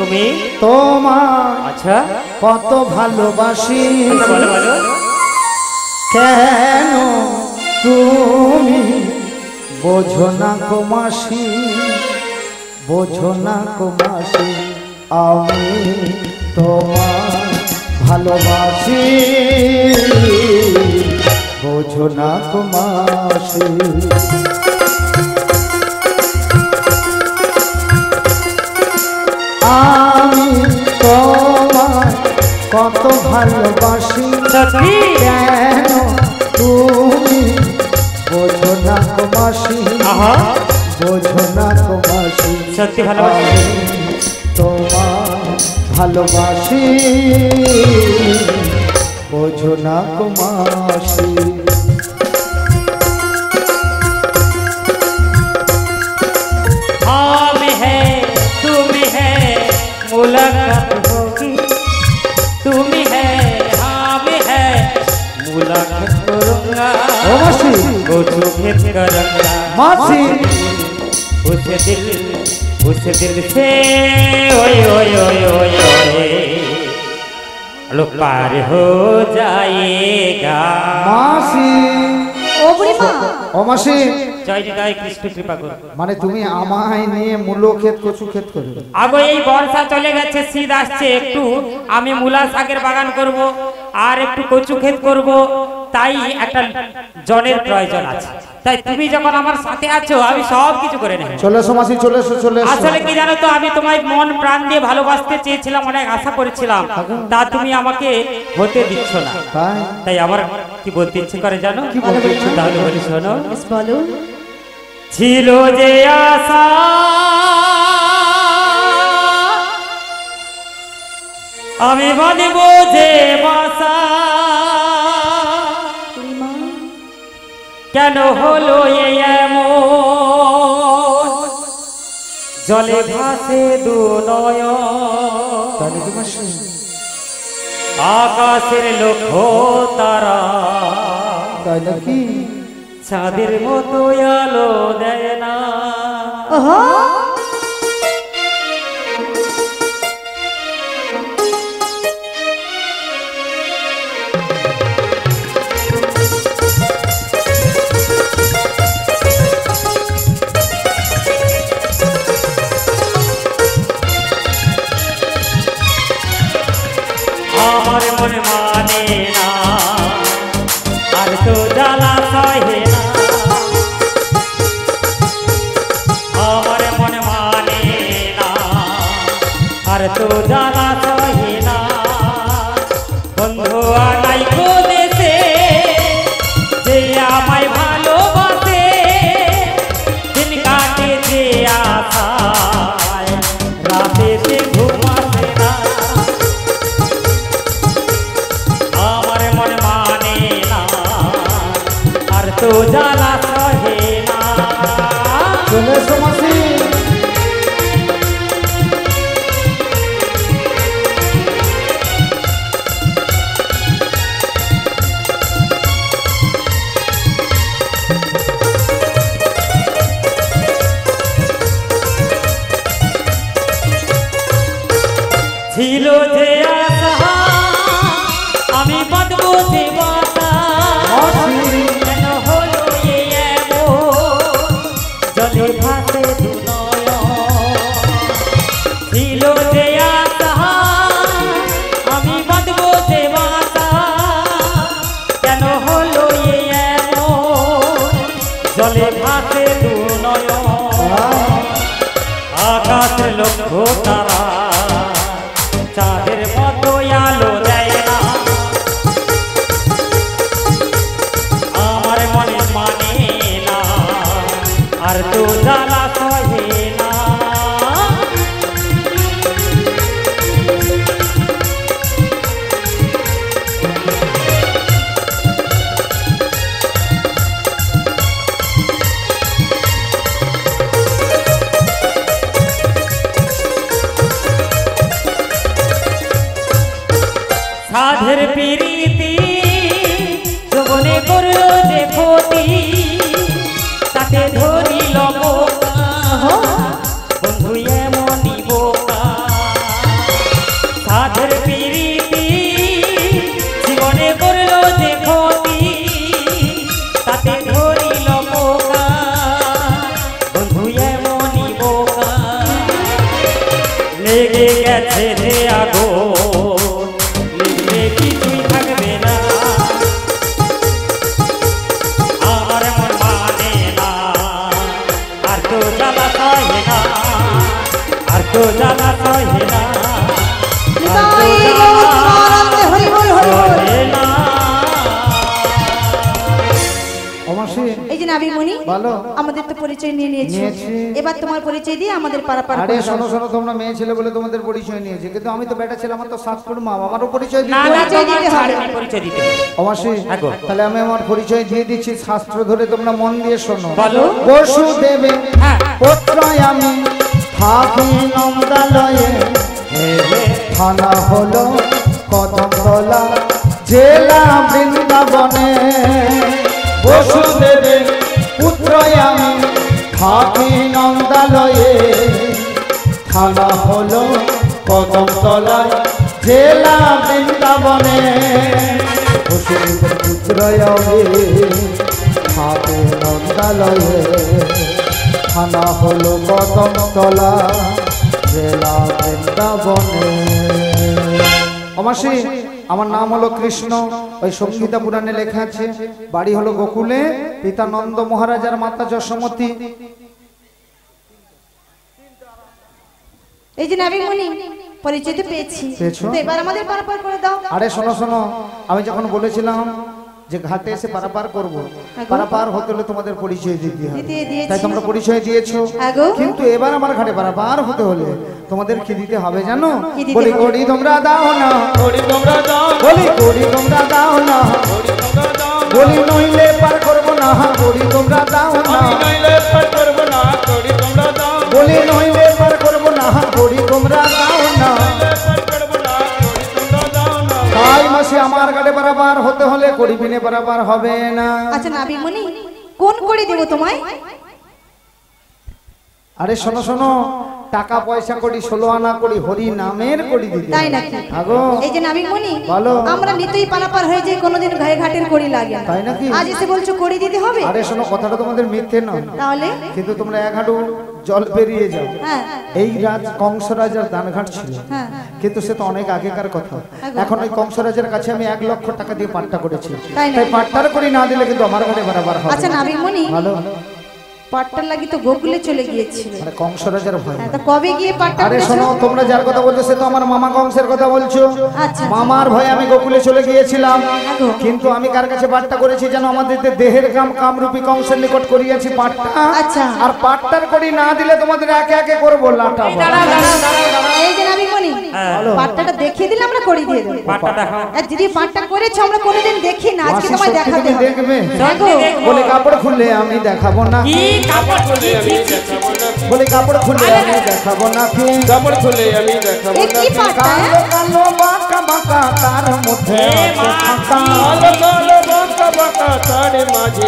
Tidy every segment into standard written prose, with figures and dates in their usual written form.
তুমি তোমার আচ্ছা কত ভালোবাসি বলো বলো কেন তুমি বোঝো না গো মাসি বোঝো না গো মাসি আমি তোমার ভালোবাসি বোঝো না গো মাসি আমি তোমার কত ভালোবাসি কেন তুমি বোঝো না গো মাসি বোঝো না গো মাসি সত্যি ভালোবাসি তোমার ভালোবাসি বোঝো না গো মাসি हम है तुम है मुलाकात होगी तुम है हम है मुलाकात करूंगा ओ मासी वो चुप करूंगा मासी उस दिल से ओए ओए ओए ओए ओए लो पार हो जाएगा मासी ও বুড়িমা ও মাসি জয় জয় কৃষ্ণ কৃপা করো মানে তুমি আমায় নিয়ে মূলো ক্ষেত কচু ক্ষেত করো আগে এই বর্ষা চলে গেছে শীত আসছে একটু আমি মূলা শাকের বাগান করব আর একটু কচু ক্ষেত করব তাই একটা জনের প্রয়োজন আছে তাই তুমি যখন আমার সাথে আছো আমি সব কিছু করে নেব চলে এসো মাসি চলে এসো চলে এসো আসলে কি জানো তো আমি তোমায় মন প্রাণ দিয়ে ভালোবাসতে চেয়েছিলাম অনেক আশা করেছিলাম তা তুমি আমাকে হতে দিচ্ছ না তাই তাই আমার কি বলতে ইচ্ছে করে জানো কি বলতে ইচ্ছে? তাহলে বলি শোনো বলো ছিল যে আশা আমি বাঁধব যে বাসা বুড়িমা কেন হলো এই এমন জলে ভাসে দু নয়ন তাই নাকি মাসি আকাশের লক্ষ্য তারা তাই নাকি চাঁদের মতো আলো দেয় না ওহো আমার মন মানে না আর তো জ্বালা সহে না আমার মন মানে না আর তো জ্বালা সহে না বন্ধু আনাই দেশে যে আমায় ভালোবাসে দিন কাটে যে আশায় রাতে সে ঘুমাতে না আমার মন মানে না আর তো জ্বালা সহে না চলে এসো মাসি ছিল যে আশা আমি বাঁধবো যে বাসা কেন হলো এই এমন জলে ভাসে দু নয়ন ছিল যে আশা আমি বাঁধবো যে বাসা কেন হলো এই এমন জলে ভাসে দু নয়ন আকাশের লক্ষ্য তারা চাঁদের মতো আলো দেয় না আমার মনে মানে না আর তো জ্বালা সহে না সাধের প্রীতি যৌবনে করলো যে ক্ষতি তাকে ধরিল বোকা বন্ধু এমনই বোকা লেগে গেছে রে আগুন, লিখলে কিছুই থাকবে না, আমার মন মানে না, আর তো জ্বালা সহে না, আর তো জ্বালা সহে না, নিতাই গৌর প্রেমানন্দে হরি বল হরি বল। সহে না। অবশ্যই এই যে নাবিমণি বলো। আমাদের তো পরিচয় নিয়ে নিয়েছি, নিয়েছি। এবার তোমার পরিচয় দিয়ে আমাদের পারাপার আরে করে দাও। শোনো শোনো, তোমরা মেয়ে ছেলে বলে তোমাদের পরিচয় নিয়েছে, কিন্তু আমি তো বেটা ছেলে, আমার তো শাস্ত্র মা বাবারও পরিচয় না দিতে না, হবে। পরিচয় তোমার দিতে হবে। ছাড়েনি, পরিচয় দিতে হবে। অবশ্যই হ্যাঁ গো। তাহলে আমি আমার পরিচয় দিয়ে দিচ্ছি, শাস্ত্র ধরে তোমরা মন দিয়ে শোনো। বলো। বসুদেবে হ্যাঁ। পুত্রয় আমি থাকি নন্দালয়ে, থানা হলো কদমতলা, জেলা বৃন্দাবনে। বসুদেবে পুত্রয় আমি থাকি নন্দালয়ে, থানা হলো কদমতলা, জেলা বৃন্দাবনে। বসুদেবের পুত্রয় আমি থাকি নন্দালয়ে, থানা হলো কদমতলা, জেলা বৃন্দাবনে। অমাসি, আমার নাম হলো কৃষ্ণ, ওই সংহিতা পুরাণে লেখা আছে। বাড়ি হলো গোকুলে, পিতা নন্দ মহারাজার, মাতা যশোমতী। এই যে নাবিমণি পরিচয় তো পেয়েছি, পেয়েছো? তো এবার আমাদের পারাপার করে দাও। আরে শোনো শোনো, আমি যখন বলেছিলাম যে ঘাটে এসে পারাপার করব, পারাপার হতে হলে তোমাদের পরিচয় দিতে হবে, দিয়েছি। তাই তোমরা পরিচয় দিয়েছো। হ্যাঁ গো। কিন্তু এবার আমার ঘাটে পারাপার হতে হলে তোমাদের কি দিতে হবে জানো? কি দিতে বলি হবে? কড়ি তোমরা দাও না, কড়ি তোমরা দাও, বলি কড়ি তোমরা দাও না, কড়ি তোমরা দাও, বলি নইলে পার করবো না, কড়ি তোমরা দাও না, আমি নইলে পার করব না, কড়ি তোমরা দাও, বলি নইলে পার করবো না, কড়ি তোমরা দাও না। নইলে পার করব না, কড়ি তোমরা দাও না। তাই মাসে আমার ঘাটে পারাপার হতে হলে কড়ি বিনে পারাপার হবে না। আচ্ছা নাবিমণি কোন করে দেব তোমায়? আরে শোনো শোনো, টাকা পয়সা করি, 16 আনা করি, হরি নামের করি দিতে তাই হবে। নাকি? আগো এই যে নাবিমণি বলো। আমরা নিতই পারাপার হয়ে যাই, কোনোদিন ঘায়ে ঘাটের কড়ি লাগে না, তাই নাকি? আজ এসে বলছো কড়ি দিতে হবে? আরে শোনো, কথাটা তোমাদের মিথ্যে নয়, তাহলে কিন্তু তোমরা এক হাঁটু জল পেরিয়ে যাও। হ্যাঁ এই কংস রাজার দানঘাট ছিল, হ্যাঁ কিন্তু সে তো অনেক আগেকার কথা। এখন ওই কংস রাজার কাছে আমি 1 লক্ষ টাকা দিয়ে পাট্টা করেছি, তাই নাকি? তাই পাট্টার করি না দিলে কিন্তু আমার ঘাটে বারবার হবে আচ্ছা না। নাবিমণি ভালো, পাট্টার লাগি তো গোকুলে চলে গিয়েছিল, মানে কংস রাজার ভয়। হ্যাঁ তা কবে গিয়ে পাট্টা আরে করেছো? শোনো, তোমরা যার কথা বলছো সে তো আমার মামা কংসের কথা বলছো। আচ্ছা। মামার ভয়ে আমি গোকুলে চলে গিয়েছিলাম, গো। কিন্তু আমি কার কাছে পাট্টা করেছি যেন? আমাদের দেহের কাম কামরূপী কংসের নিকট করিয়াছি পাট্টা। আচ্ছা। আর পাট্টার করি না দিলে তোমাদের একে একে করবো লাটা। দাঁড়াও, দাঁড়াও, দাঁড়াও, দাঁড়াও। এই যে নাবিমণি হ্যাঁ। পাট্টাটা দেখিয়ে দিলে আমরা করি দিয়ে দেবো। পাটটা দেখাও। আর যদি পাট্টা করেছো আমরা কোনোদিন দেখি না, আজকে মাসি তোমায় সত্যি দেখাতে তুমি হবে। দেখবে? হ্যাঁ গো। সত্যি দেখবো। বলে কাপড় খুললে আমি দেখাবো না, কি কাপড় খুলে আমি দেখাবো না, বলে কাপড় খুললে আমি দেখাবো না, কি কাপড় খুলে আমি দেখাবো এ না। কি পাট্টা? কালো কালো বাঁকা বাঁকা তার মধ্যে এ আছে মা, ফাঁকা। কালো কালো বাঁকা বাঁকা তার মাঝে,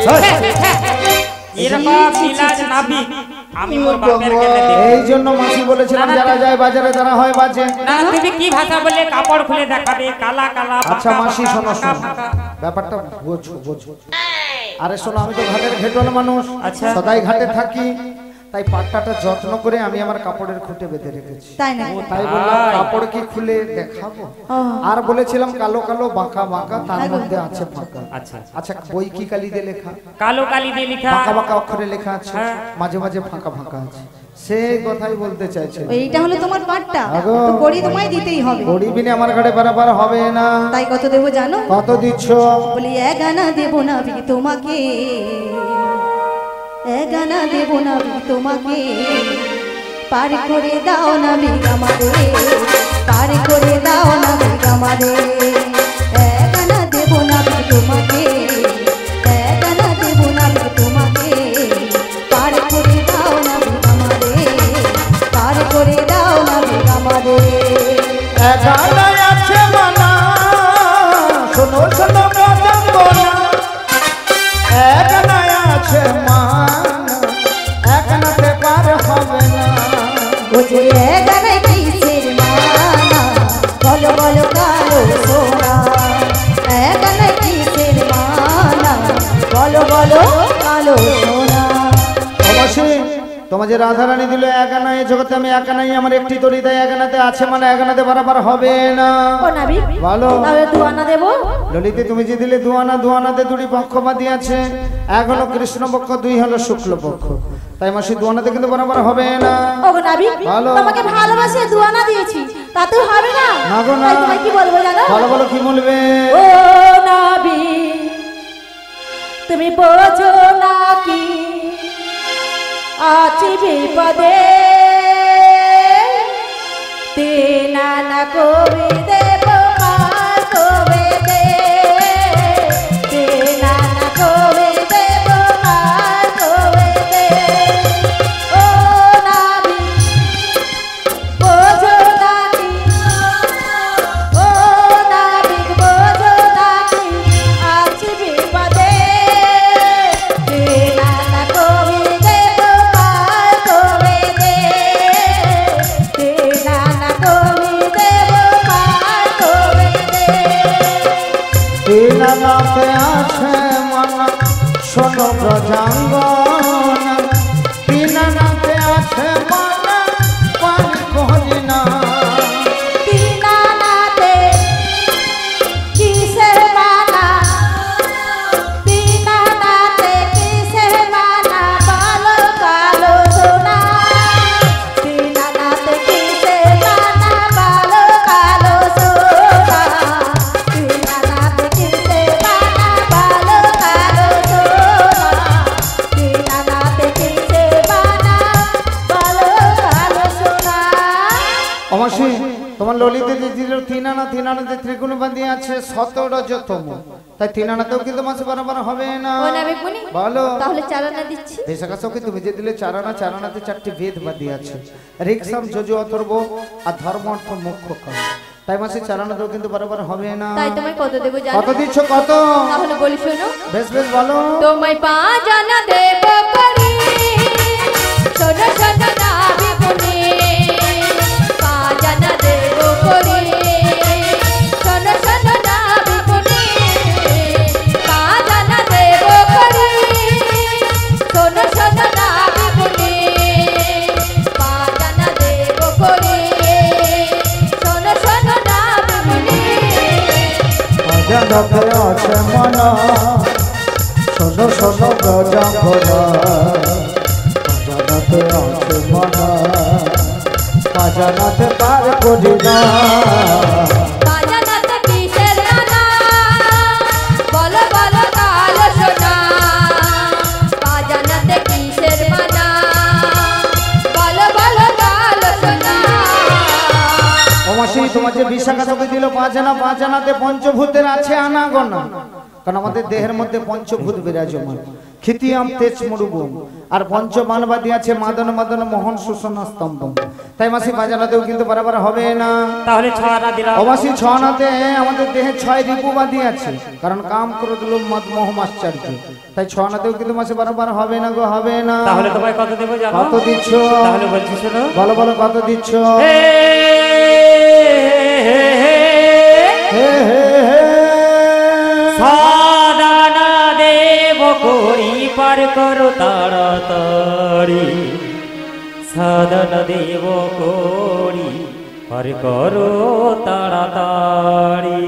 এরকম মিলাজ নাবি আমি মোর বাপের গেলে দেখি। এই জন্য মাসি বলেছিলাম যারা যায় বাজারে তারা হয় বাজে। না না, তুমি কি ভাষা বললে? কাপড় খুলে দেখাবে, কালা কালা আচ্ছা ফাঁকা মাসি ফাঁকা, শোনো ফাঁকা শোনো, ফাঁকা। ব্যাপারটা বোঝো বোঝো। আরে শোনো, আমি তো ঘাটের ঘেটল মানুষ, আচ্ছা। সদাই ঘাটে থাকি, তাই পাট্টাটা যত্ন করে আমি আমার কাপড়ের খুঁটে বেঁধে রেখেছি। তাই না? তাই বললাম তাই। কাপড় কি খুলে দেখাবো? ও, আর বলেছিলাম কালো কালো বাঁকা বাঁকা তার মধ্যে আছে ফাঁকা। আচ্ছা আচ্ছা। আচ্ছা, বই কি কালি দিয়ে লেখা? কালো কালি দিয়ে লেখা। বাঁকা বাঁকা অক্ষরে লেখা আছে, হ্যাঁ। মাঝে মাঝে ফাঁকা ফাঁকা আছে, সেই কথাই বলতে চাইছে। এইটা হলো তোমার পাট্টা, আগো। তো করি তোমায় দিতেই হবে। গরিবিনে আমার ঘাটে বারবার হবে না। তাই কত দেবো জানো? কত দিচ্ছ? বলি 1 আনা দেবো না বি তোমাকে, 1 আনা দেবো না বি তোমাকে, পার করে দাও না বি আমাদের, পার করে দাও না বি আমাদের। 1 আনা দেবো না বি তোমাকে, 1 আনা দেবো না বি তোমাকে, পার করে দাও না বি আমাদের, পার করে দাও না বি আমাদের। একালাই আছে মানা, শোনো শোনো বনা, একালাই আছে মানা, একানাতে পার হবে না। ও যে 1 আনায় কিসের মানা, বলো বলো কালো সোনা, 1 আনায় কিসের মানা, বলো বলো কালো সোনা। অবশ্যই তোমাদের রাধারানী দিল এক আনা, এই জগতে আমি এক আনাই, আমার একটি তরি দেয় এক আনাতে আছে মানে এক আনাতে বরাবর হবে না। ও নাবি ভালো তাহলে 2 আনা দেবো। ললিতে তুমি যে দিলে 2 আনা, 2 আনাতে দুটি পক্ষপাতী আছে, এক হলো কৃষ্ণপক্ষ, 2 হলো শুক্লপক্ষ, তাই মাসি 2 আনাতে কিন্তু বরাবর হবে না। ও নাবি ভালো। তোমাকে ভালোবাসে 2 আনা দিয়েছি, তাতে হবে না। না গো না। তাই তোমায় কি বলবো জানো? ভালো বলো, কি বলবে? ও নাবি তুমি বোঝো না কি আছি বিপদে, 3 আনা কবি দেব আর কবে দে, 3 আনা কবি দেব আর কবে দে। ও নাবি বোঝো না কি, ও নাবি বোঝো না কি আছি বিপদে, 3 আনা কবি দেব আর কবে দে, 3 আনা কবি দেব আর কবে দে। 3 আনাতে আছে মন শোনো ব্রজাঙ্গন, 3 আনাতে আছে মন পানি করি না। 3 আনাতে কিসের মানা, 3 আনাতে কিসের মানা বলো কালো সোনা, 3 আনাতে কিসের মানা বলো কালো সোনা, 3 আনাতে কিসের মানা বলো কালো সোনা, 3 আনাতে কিসের মানা বলো কালো সোনা। অমাসি তোমার ললিতে যে দিল 3 আনা, 3 আনাতে ত্রিগুণ বাঁধি আছে 17তম, তাই 3 আনাতেও কিন্তু মাসে বরাবর হবে না। ও নাবি কোনি ভালো তাহলে 4 আনা দিচ্ছি। এই শাখাকে তুমি যে দিলে 4 আনা, 4 আনাতে 4টি বেদ বাঁধি আছে, ঋক্সাম যজু অথর্ব আর ধর্ম অর্থ মুখ্য কাম, তাই মাসে 4 আনাতেও কিন্তু বরাবর হবে না। তাই তোমায় কত দেবো জানো? কত দিচ্ছ কত? তাহলে বলি শোনো, বেশ বেশ বলো। তোমায় 5 আনা দেব করি, শোনো শোনো নাবি কোনি, 5 আনা দেব করি, শোনো শোনো নাবি কোনি, 5 আনা দেব করি, শোনো শোনো নাবি কোনি, 5 আনা দেব করি, শোনো শোনো নাবি কোনি। অজানতে আছে মন শোনো শোনো ব্রজাঙ্গন, অজানতে আছে মন অজানতে পার করি না। বাজানাতে কিসের মানা বলো বলো কালো সোনা, বাজানাতে কিসের মানা বলো বলো কালো সোনা। অমাসি তোমার যে বিশাখা তোকে দিল 5 আনা, 5 আনাতে পঞ্চভূতের আছে আনাগোনা, কারণ আমাদের দেহের মধ্যে পঞ্চভূত বিরাজমান, খিতিয়াম তেজ মরুভূম আর পঞ্চমানবাদী আছে মাদন মাদন মোহন সুষনা স্তম্ভ, তাই মাসি 5 আনাতেও কিন্তু বরাবর হবে না। তাহলে 6 আনা দিলাম। অমাসি 6 আনাতে আমাদের দেহে 6 রিপুবাদী আছে, কারণ কাম ক্রোধ লোভ মদ মোহ মাশ্চর্য, তাই 6 আনাতেও কিন্তু মাসে বরাবর হবে না গো, হবে না। তাহলে তোমায় কত দেবো জানো? কত দিচ্ছ? তাহলে বলছি শোনো, বলো বলো কত দিচ্ছ? হে হে হে হে হে হে। সাদানা দেব করি পার করো তাড়াতাড়ি, সাদানা দেব করি পার করো তাড়াতাড়ি।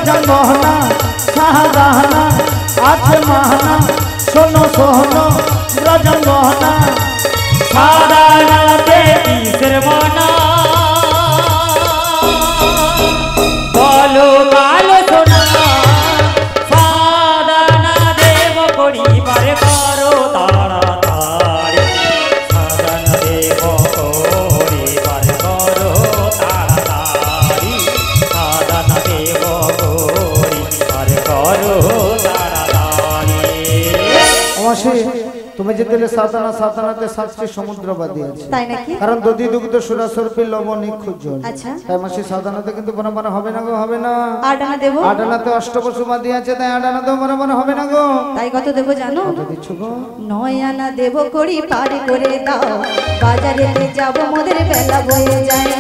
ব্রজন গহনা শাহজাহানা আছে মাহানা শোনো সোহনো ব্রজন গহনা সাদানাতে কিসের মানা বলো কালো সোনা সাদানা দেব করিবার করো তাড়াতাড়ি সাদানা দেব করিবার করো তাড়াতাড়ি সাদানা দেব করিবার করো তাড়াতাড়ি। অবশ্যই তুমি যে দিলে সাতানা সাতানাতে সাতটি সমুদ্র বাদী আছে তাই নাকি? কারণ দধি দুগ্ধ সুরাসর্পী লবণ নিখুঁত জল আচ্ছা। তাই মাসি সাতানাতে কিন্তু বরাবর হবে না গো, হবে না। আটানা দেবো? আটানাতে অষ্টপশু বাদী আছে তাই আটানাতেও বরাবর হবে না গো। তাই কত দেবো জানো? কত দিচ্ছ গো? 9 আনা দেবো করি পারি করে দাও বাজারেতে যাব মোদের বেলা বয়ে যায়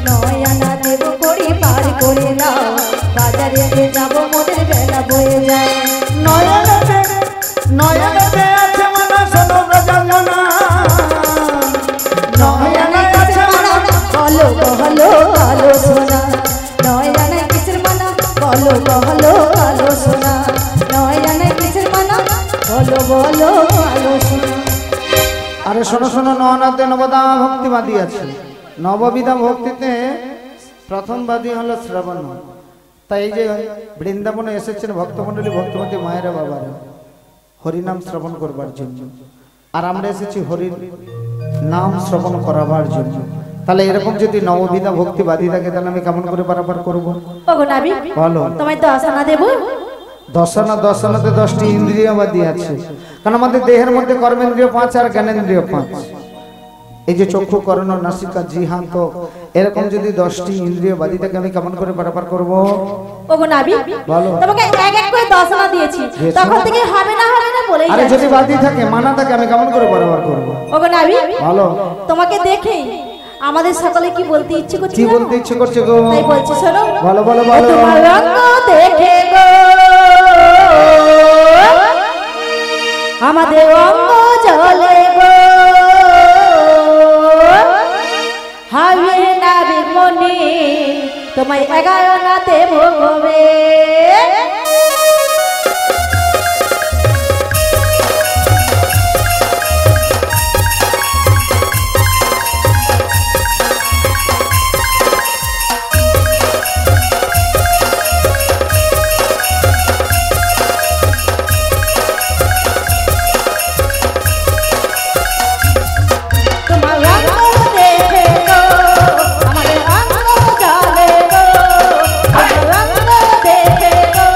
9 আনা দেবো করি পারি করে দাও বাজারেতে যাব মোদের বেলা বয়ে যায় নয়নাতে নয়নাতে আছে মনা শোনো ব্রজঙ্গনা নয়নাতে আছে মনা বলো বলো কালো সোনা 9 আনা কিসের মানা বলো বলো কালো সোনা 9 আনা কিসের মানা বলো বলো কালো সোনা। আরে শোনো শোনো নয়নাতে নবদা ভক্তিবাদী আছে নববিধা ভক্তিতে প্রথম বাদী হলো শ্রবণ তাই এই যে বৃন্দাবনে এসেছেন ভক্তমণ্ডলী ভক্তমতী মায়েরা বাবারা হরিনাম শ্রবণ করবার জন্য আর আমরা এসেছি হরির নাম শ্রবণ করাবার জন্য তাহলে এরকম যদি নববিধা ভক্তিবাদী থাকে তাহলে আমি কেমন করে পারাপার করবো ওগো নাবি বলো তোমায় 10 আনা দেবো দশানা দশানাতে 10টি ইন্দ্রিয়বাদী আছে কারণ আমাদের দেহের মধ্যে কর্মেন্দ্রিয় 5 আর জ্ঞানেন্দ্রিয় 5 এই যে চক্ষু কর্ণ নাসিকা জিহ্বা তো এরকম যদি 10টি ইন্দ্রিয়বাদী থাকে আমি কেমন করে পারাপার করব ওগো নাবি বলো তোমাকে এক এক করে 10 আনা দিয়েছি তখন থেকে হবে না বলেই আরে যাচ্ছি। যদি বাদী থাকে মানা থাকে আমি কেমন করে পারাপার করব ওগো নাবি বলো তোমাকে দেখে আমাদের সকলে কি বলতে ইচ্ছে করছে কি জানো? বলতে ইচ্ছে করছে গো তাই বলছি শোনো বলো বলো বলো তোমার রঙ দেখে গো আমাদের অঙ্গ জ্বলে গো হাবে নাবিক মনে তোমায় 11 আনাতে ভোগবে তোমার রঙ দেখে গো আমাদের অঙ্গ জ্বলে গো আমাদের রঙ দেখে গো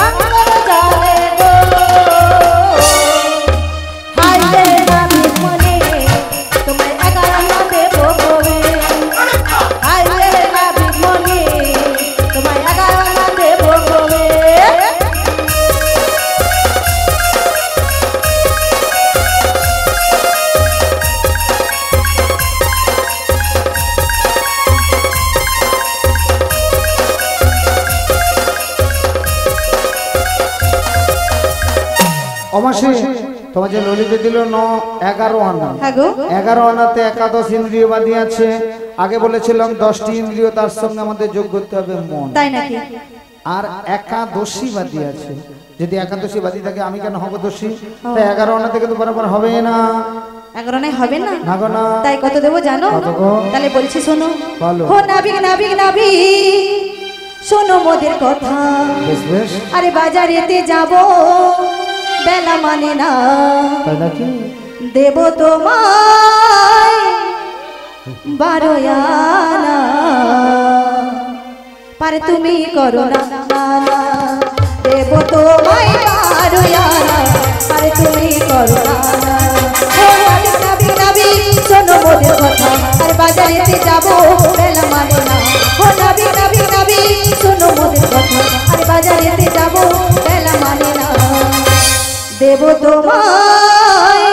আমাদের অঙ্গ জ্বলে গো হাইরে নাবিক মনে তোমায় 11 আনাতে ভোগবে হাইরে নাবিক মনে তোমায় 11 আনাতে ভোগবে অবশ্যই তোমার যে ললিতে দিল 11 আনা হ্যাঁ গো 11 আনাতে একাদশ ইন্দ্রিয়বাদী আছে আগে বলেছিলাম 10টি ইন্দ্রিয় তার সঙ্গে আমাদের যোগ করতে হবে মন তাই নাকি আর একাদশী বাদী আছে যদি একাদশী বাদী থাকে আমি কেন হব দোষী তাই 11 আনা থেকে তো বরাবর হবে না 11 নাই হবে না না গো না তাই কত দেবো জানো কত গো? তাহলে বলছি শোনো বলো। ও নাবিক নাবিক নাবিক শোনো মোদের কথা বেশ বেশ আরে বাজারেতে যাব বেলা মানে না তাই নাকি দেব তোমায় 12 আনা পারে তুমি করো না দেব তোমায় 12 আনা পারে তুমি করো না ও নাবিক নাবিক নাবিক শোনো মোদের কথা আর বাজারেতে যাব বেলা মানে না ও নাবিক নাবিক নাবিক শোনো মোদের কথা আর বাজারেতে যাব বেলা মানে না দেব তোমায়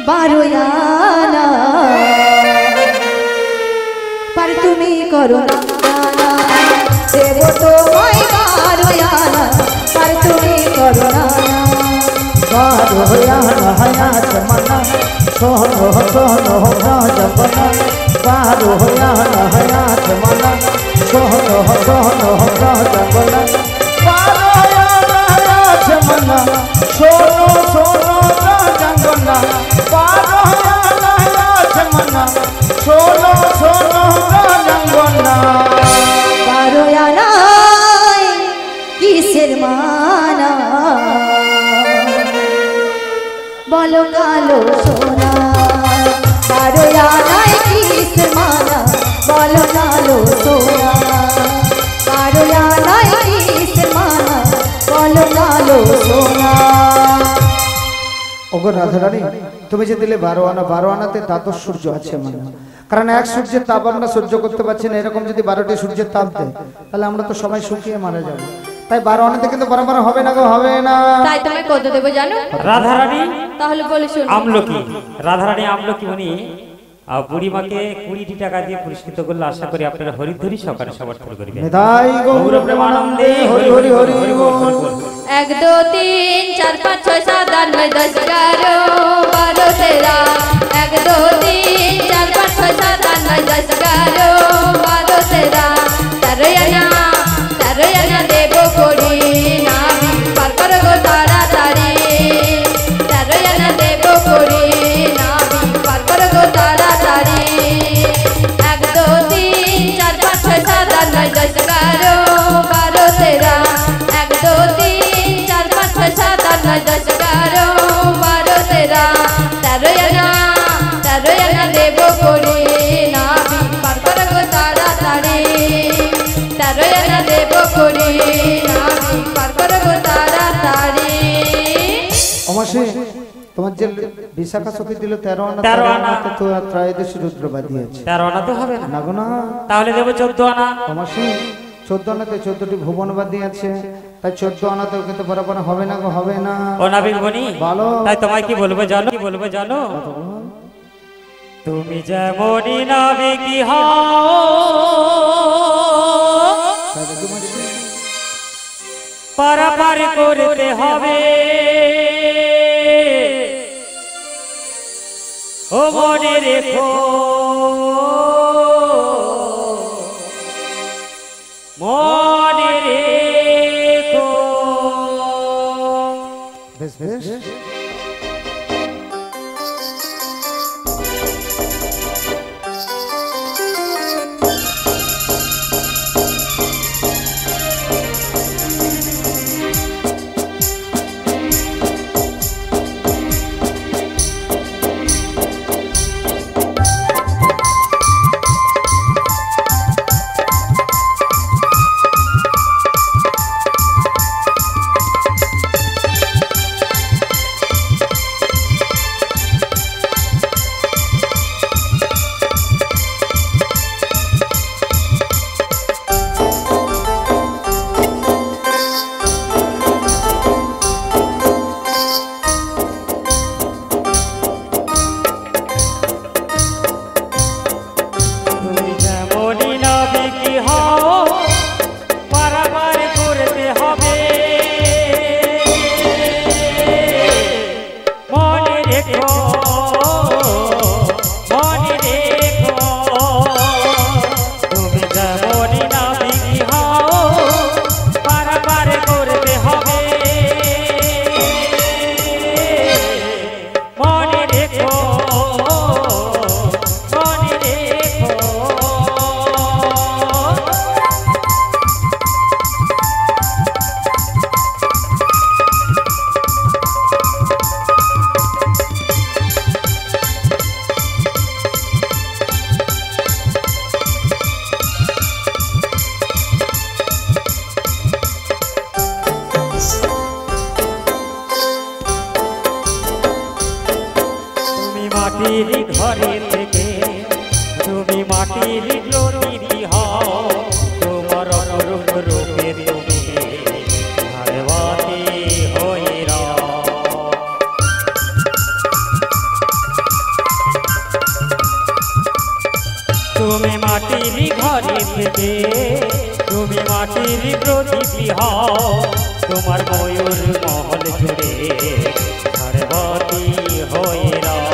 12 আনা পারে তুমি করো না দেব তোমায় 12 আনা পারে তুমি করো না 12 আনা হায়াত মানা सोनो सोनो राजपना बारो याच मना सोनो सोनो राजपना बारो याच मना सोनो सोनो राजपना बारो याच मना सोनो सोनो राजपना बारो यानाय किसेर माना बोलो कालो सोना बारो यानाय किसेर माना बोलो कालो सोना बारो यानाय किसेर माना बोलो कालो सोना ওগো রাধারানী তুমি যে দিলে 12 আনাতে তাতো সূর্য আছে মানে কারণ এক সূর্যের তাপ আমরা সহ্য করতে পারছি না এরকম যদি 12টি সূর্যের তাপ দেয় তাহলে আমরা তো সবাই শুকিয়ে মারা যাব তাই 12 আনাতে কিন্তু বরাবর হবে না গো হবে না তাই তোমায় কত দেব জানো রাধারানী তাহলে বলে শুন আমলকি রাধারানী আমলকি উনি বুড়ি মাকে 20টি টাকা দিয়ে পুরস্কৃত করলে আশা করি আপনারা হরিধরি সকালে সমর্থন করবেন নিতাই গৌর প্রেমানন্দে হরি হরি হরি বল 1 2 3 4 5 6 7 8 9 10 11 12 13 1 2 3 4 5 6 7 8 9 10 11 12 13 তারয়ানা দেব করি নামি পার কর গো তাড়াতাড়ি তারয়ানা দেব করি নামি পার কর গো তাড়াতাড়ি 1 2 3 4 5 6 7 8 9 10 11 12 13 1 2 3 4 5 6 7 8 9 10 11 12 13 তারয়ানা দেব করি নামি পার কর গো তাড়াতাড়ি তারয়ানা দেব করি নামি পার কর গো তাড়াতাড়ি অমাসি তোমার যে বিশাখা সখী দিল 13 আনা 13 আনা তো ত্রয়োদশ রুদ্রবাদী আছে 13 আনা তো হবে না না গো না তাহলে দেব 14 আনা অমাসি 14 আনাতে 14টি ভুবনবাদী আছে তাই 14 আনাতেও কিন্তু বরাবর হবে না গো হবে না ও নাবিক বনি বলো তাই তোমায় কি বলবো জানো তুমি যেমনই নাবিকি হও পারাপার করতে হবে ও মনে রেখো মনে রেখো বেশ বেশ মাটির ঘরে থেকে তুমি মাটির জ্যোতি হও তোমার অপরূপ রূপে তুমি ভারবাতি হয়ে রও তুমি মাটির ঘরে থেকে তুমি মাটির জ্যোতি হও তোমার ময়ূর মহল জুড়ে ভারবাতি হয়ে রও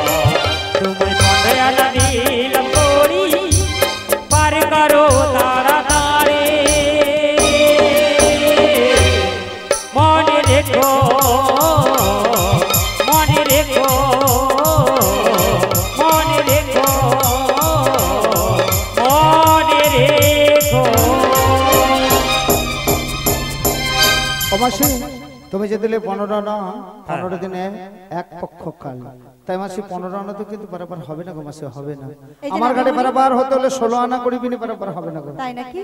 মাসি তুমি যে দিলে 15 আনা 15 দিনে এক পক্ষ কাল, তাই মাসি 15 আনা তো কিন্তু পারাপার হবে না গো মাসি, হবে না। আমার গাড়ি পারাপার হতে হলে 16 আনা করিবি নি, পারাপার হবে না গো। তাই নাকি?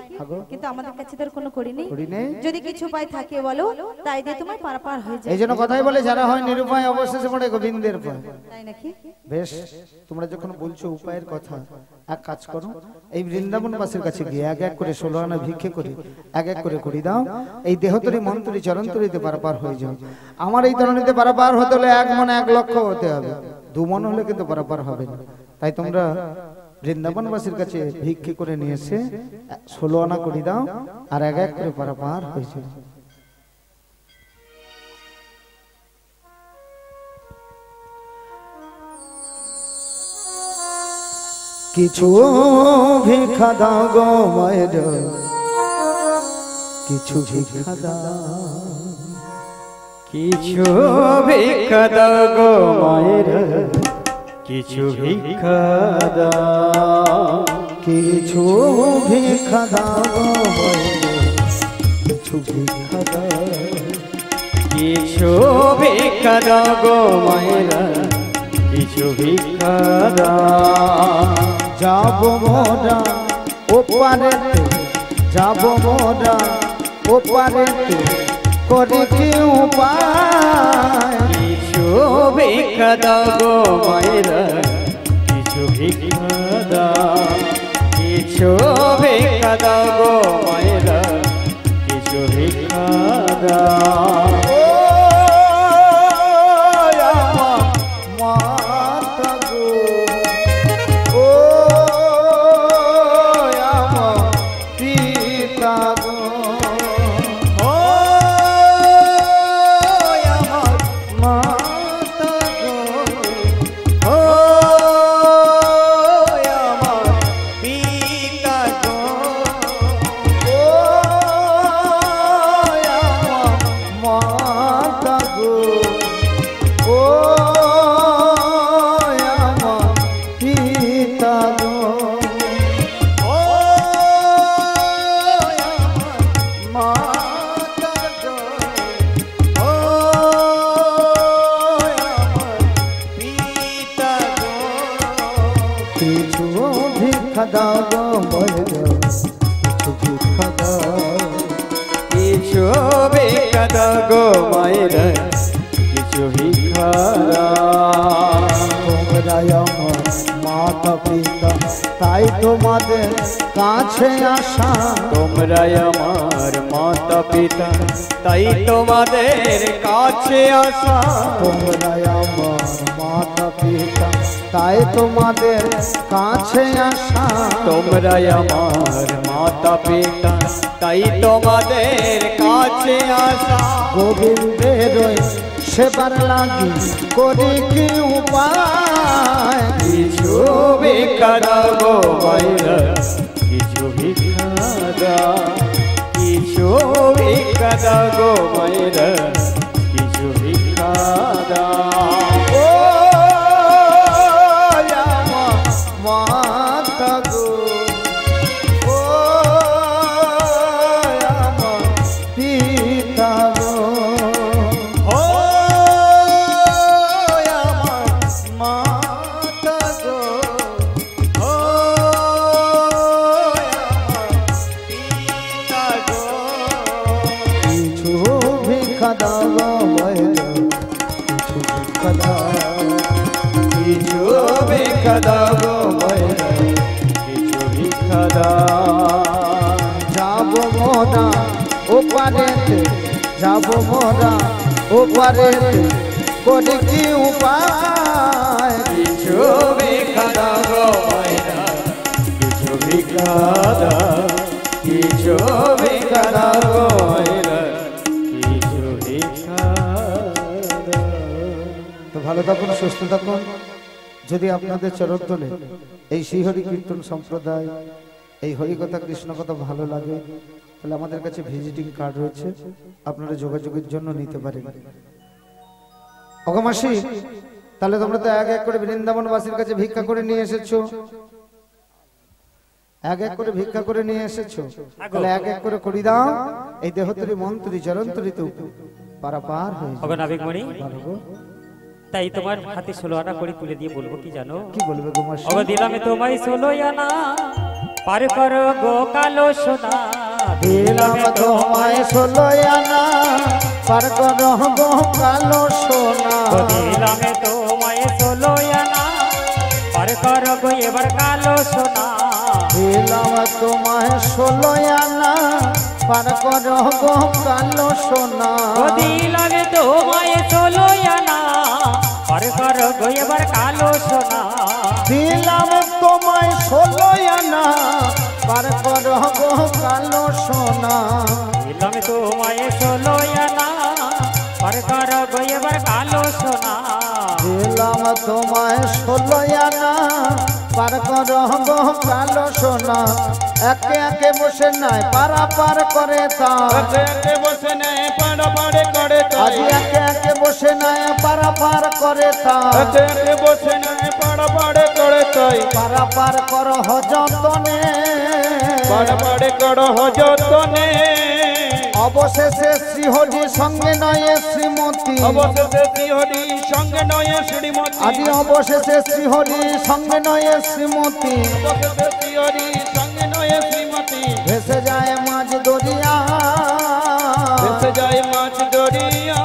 কিন্তু আমাদের কাছে তো কোনো করি নেই। যদি কিছু উপায় থাকে বলো, তাই দিয়ে তোমার পারাপার হয়ে যায়। এই জন্য কথাই বলে যারা হয় নিরুপায় অবশেষে পড়ে গোবিন্দের পায়। তাই নাকি? বেশ, তোমরা যখন বলছো উপায়ের কথা, এক কাজ করো, এই বৃন্দাবনবাসীর কাছে গিয়ে এক এক করে 16 আনা ভিক্ষে করে এক এক করে করি দাও। এই দেহতরি মনতরি চরণতরিতে পারাপার হয়ে যাও। আমার এই ধরনীতে পারাপার হতে হলে 1 মন 1 লক্ষ হতে হবে, 2 মন হলে কিন্তু পারাপার হবে না। তাই তোমরা বৃন্দাবনবাসীর কাছে ভিক্ষে করে নিয়ে এসে 16 আনা করি দাও, আর এক এক করে পারাপার হয়ে যাও। কিছু ভিক্ষা দাও গো মায়ের, কিছু ভিক্ষা দাও, কিছু ভিক্ষা দাও গো মায়ের, কিছু ভিক্ষা দাও, কিছু ভিক্ষা দাও গো মায়ের, কিছু ভিক্ষা দাও, কিছু ভিক্ষা দাও গো মায়ের, কিছু ভিক্ষা দাও। যাব মোরা ওপারেতে, যাব মোরা ওপারেতে, করে কি উপায়? কিছু ভিক্ষা দাও গো মায়ের, কিছু ভিক্ষা দাও, কিছু ভিক্ষা দাও গো মায়ের, কিছু ভিক্ষা দাও। মাতা গো, ও আমার পিতা গো, ও আমার মাতা গো, ও আমার পিতা গো, ও আমার মাতা গো, ও আমার পিতা গো, ও আমার মাতা গো, ও আমার পিতা গো। কিছু ভিক্ষা দাও গো মায়ের, কিছু ভিক্ষা দাও, কিছু ভিক্ষা দাও গো মায়ের, কিছু ভিক্ষা দাও। তোমরা আমার মাতা পিতা, তাই তোমাদের কাছে আসা। তোমরা আমার মাতা পিতা, তাই তোমাদের কাছে আসা। তোমরা আমার মাতা পিতা, তাই তোমাদের কাছে আসা। তোমরা আমার মাতা পিতা, তাই তোমাদের কাছে আসা। গোবিন্দের সেবার লাগি করি কি উপায়? কিছু ভিক্ষা দাও গো মায়ের, কিছু ভিক্ষা দাও, কিছু ভিক্ষা দাও গো মায়ের, কিছু ভিক্ষা দাও। ও আমার মাতা গো, ও আমার পিতা গো, ও আমার মাতা গো, ও আমার পিতা গো। কিছু ভিক্ষা দাও গো মায়ের, কিছু ভিক্ষা দাও, কিছু ভিক্ষা দাও গো মায়ের, কিছু ভিক্ষা দাও। যাব মোরা ওপারেতে, যাব মোরা ওপারেতে, করে কি উপায়? কিছু ভিক্ষা দাও গো মায়ের, কিছু ভিক্ষা দাও, কিছু ভিক্ষা দাও গো মায়ের, কিছু ভিক্ষা দাও। তো ভালো থাকুন, সুস্থ থাকুন। যদি আপনাদের চরণতলে এই শ্রীহরি কীর্তন সম্প্রদায়, এই হরিকথা কৃষ্ণ কথা ভালো লাগে, তাহলে আমাদের কাছে ভিজিটিং কার্ড রয়েছে, আপনারা যোগাযোগের জন্য নিতে পারেন। অগমাসি, তাহলে তোমরা তো এক এক করে বৃন্দাবনবাসীর কাছে ভিক্ষা করে নিয়ে এসেছো, এক এক করে ভিক্ষা করে নিয়ে এসেছো, তাহলে এক এক করে করি দাও, এই দেহতরি মন্ত্রী চরন্তরিতে পারাপার হয়ে ওগো নাবিকমণি, বলো গো, তাই তোমার হাতে 16 আনা করে তুলে দিয়ে বলবো কি জানো? কি বলবে গো মাসি? ওগো দিলাম তোমায় 16 আনা, পার করো গো কালো সোনা। দিলাম তোমায় 16 আনা, পার করো গো কালো সোনা। ও দিলাম তোমায় 16 আনা, পার করো গো এবার কালো সোনা। দিলাম তোমায় 16 আনা, পার করো গো কালো সোনা। ও দিলাম তোমায় 16 আনা, পার করো গো এবার কালো সোনা। দিলাম তোমায় 16 আনা, পার করো গো কালো সোনা। দিলাম তোমায় 16 আনা, পার করো গো এবার কালো সোনা। দিলাম তোমায় 16 আনা, পার করো গো কালো সোনা। একে একে বসে নাই পারা পার করে তা, একে বসে নেই পাড়া পাড়ে করে আজ তাই, একে একে বসে নাই পারা পার করে তা। একে বসে নেই পাড়া পাড়ে করে তাই, পারা পার করো যতনে, পাড়া পাড়ে করো যতনে। অবশেষে শ্রীহরি সঙ্গে নয় শ্রীমতী, অবশেষে শ্রীহরি সঙ্গে নয় শ্রীমতী, আদি অবশেষে শ্রীহরি সঙ্গে নয় শ্রীমতী। অবশেষে শ্রীহরি সঙ্গে নয় শ্রীমতী, ভেসে যায় মাঝ দরিয়া, ভেসে যায় মাছ দরিয়া,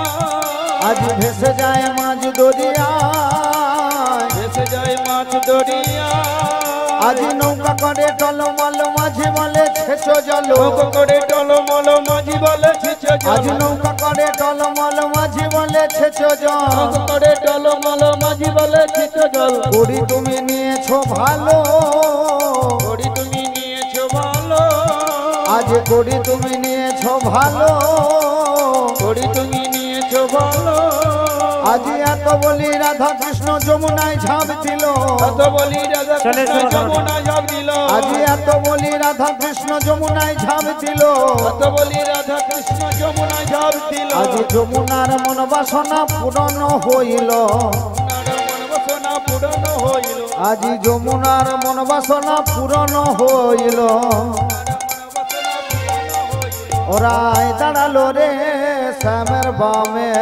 আজ ভেসে যায় মাঝ দরিয়া। ভেসে যায় মাছ দরিয়া। আজ নৌকা করে টলমল মাঝে বলে ছেচো জল, নৌকা করে টলমল মাঝি বলে ছেচো আজ জল, নৌকা করে টলমল মাঝে বলে ছেচো জল। নৌকা করে টলমল মাঝি বলে ছেচো জল। করি তুমি নিয়েছো ভালো, করি তুমি নিয়েছো ভালো, আজ করি তুমি নিয়েছো ভালো। করি তুমি নিয়েছো ভালো। আজ এত বলি রাধা কৃষ্ণ যমুনায় ঝাঁপ দিল, এত বলি রাধা চলে কৃষ্ণ চলো। যমুনা ঝাঁপ দিল, আজ এত বলি রাধা কৃষ্ণ যমুনায় ঝাঁপ দিল। এত বলি রাধা কৃষ্ণ যমুনা ঝাঁপ দিল। আজ যমুনার মন বাসনা পূরণ হইল, আপনার মন বাসনা পূরণ হইল, আজ যমুনার মন বাসনা পূরণ হইল। ওরাই দাঁড়ালো রে শ্যামের বামে,